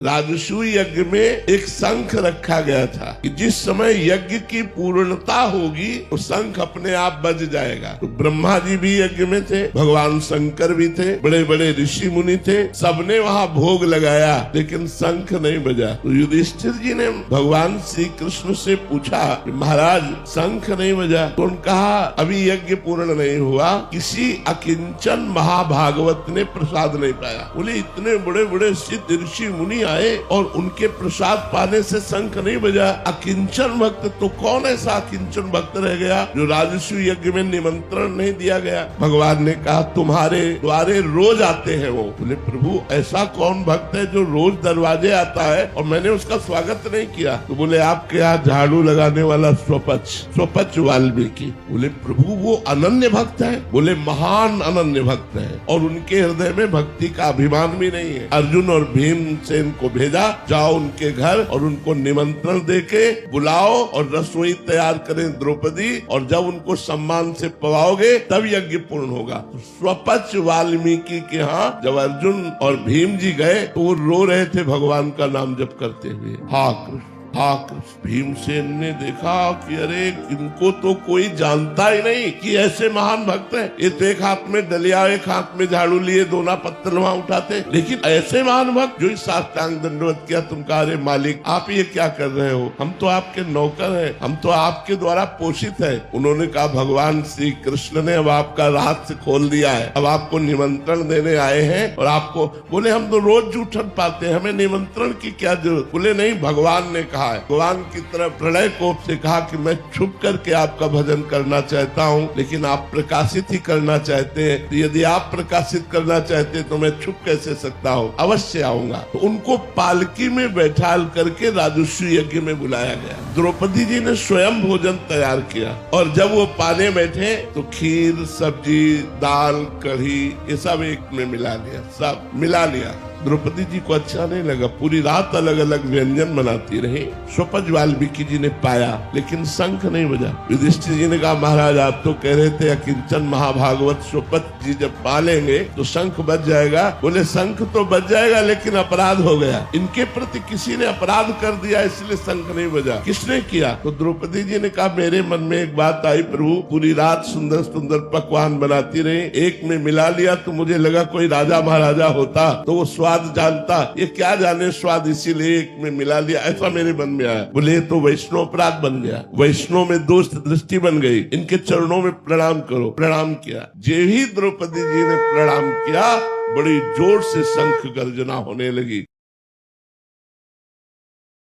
राजसूय यज्ञ में एक शंख रखा गया था कि जिस समय यज्ञ की पूर्णता होगी वो शंख अपने आप बज जाएगा। तो ब्रह्मा जी भी यज्ञ में थे, भगवान शंकर भी थे, बड़े बड़े ऋषि मुनि थे, सबने वहाँ भोग लगाया लेकिन शंख नहीं बजा। तो युधिष्ठिर जी ने भगवान श्री कृष्ण से पूछा, महाराज शंख नहीं बजा। तो उन्होंने कहा अभी यज्ञ पूर्ण नहीं हुआ, किसी अकिंचन महाभागवत ने प्रसाद नहीं पाया। बोले इतने बड़े बड़े सिद्ध ऋषि मुनि आए और उनके प्रसाद पाने से शंख नहीं बजा। अकिंचन भक्त तो कौन ऐसा अकिंचन भक्त रह गया जो राजसूय यज्ञ में निमंत्रण नहीं दिया गया। भगवान ने कहा तुम्हारे द्वारे रोज आते हैं वो। बोले प्रभु ऐसा कौन भक्त है जो रोज दरवाजे आता है और मैंने उसका स्वागत नहीं किया। तो बोले आपके यहाँ झाड़ू लगाने वाला स्वपच वाल्मीकि। बोले प्रभु वो अनन्य भक्त है। बोले महान अनन्य भक्त है और उनके हृदय में भक्ति का अभिमान भी नहीं है। अर्जुन और भीमसेन को भेजा, जाओ उनके घर और उनको निमंत्रण देके बुलाओ और रसोई तैयार करें द्रौपदी, और जब उनको सम्मान से पवाओगे तब यज्ञ पूर्ण होगा। तो स्वपच वाल्मीकि के यहाँ जब अर्जुन और भीम जी गए तो वो रो रहे थे भगवान का नाम जप करते हुए, हा कृष्ण हाँ कृष्ण। भीमसेन ने देखा कि अरे इनको तो कोई जानता ही नहीं कि ऐसे महान भक्त हैं। ये तो एक हाथ में डलिया एक हाथ में झाड़ू लिए दोना पत्थर वहाँ उठाते, लेकिन ऐसे महान भक्त जो इस साष्टांग दंडवत किया। तुम कहा अरे मालिक आप ये क्या कर रहे हो, हम तो आपके नौकर हैं, हम तो आपके द्वारा पोषित है। उन्होंने कहा भगवान श्री कृष्ण ने अब आपका रहस्य खोल दिया है, अब आपको निमंत्रण देने आए हैं और आपको। बोले हम तो रोज जूठन पाते हैं, हमें निमंत्रण की क्या जरूरत। बोले नहीं भगवान ने कहा, भगवान की तरफ प्रलय कोप से कहा कि मैं छुप करके आपका भजन करना चाहता हूँ, लेकिन आप प्रकाशित ही करना चाहते हैं। तो यदि आप प्रकाशित करना चाहते हैं तो मैं छुप कैसे सकता हूँ, अवश्य आऊंगा। तो उनको पालकी में बैठाल करके राजसूय यज्ञ में बुलाया गया। द्रौपदी जी ने स्वयं भोजन तैयार किया और जब वो पाने बैठे तो खीर सब्जी दाल कढ़ी ये सब एक में मिला लिया, सब मिला लिया। द्रौपदी जी को अच्छा नहीं लगा, पूरी रात अलग अलग व्यंजन बनाती रही। स्वपच वाल्मीकि जी ने पाया लेकिन शंख नहीं बजा। युधिष्ठिर जी ने कहा महाराज आप तो कह रहे थे अकिंचन महाभागवत स्वपच जी जब पालेंगे तो शंख बज जाएगा। बोले शंख तो बज जाएगा लेकिन अपराध हो गया, इनके प्रति किसी ने अपराध कर दिया इसलिए शंख नहीं बजा। किसने किया? तो द्रौपदी जी ने कहा मेरे मन में एक बात आई प्रभु, पूरी रात सुंदर सुंदर पकवान बनाती रही, एक में मिला लिया तो मुझे लगा कोई राजा महाराजा होता तो वो स्वाद जानता, ये क्या जाने स्वाद, इसीलिए एक में मिला लिया, ऐसा मेरे मन में आया। बोले तो वैष्णव अपराध बन गया, वैष्णव में दोष दृष्टि बन गई, इनके चरणों में प्रणाम करो। प्रणाम किया। जे ही द्रौपदी जी ने प्रणाम किया बड़ी जोर से शंख गर्जना होने लगी।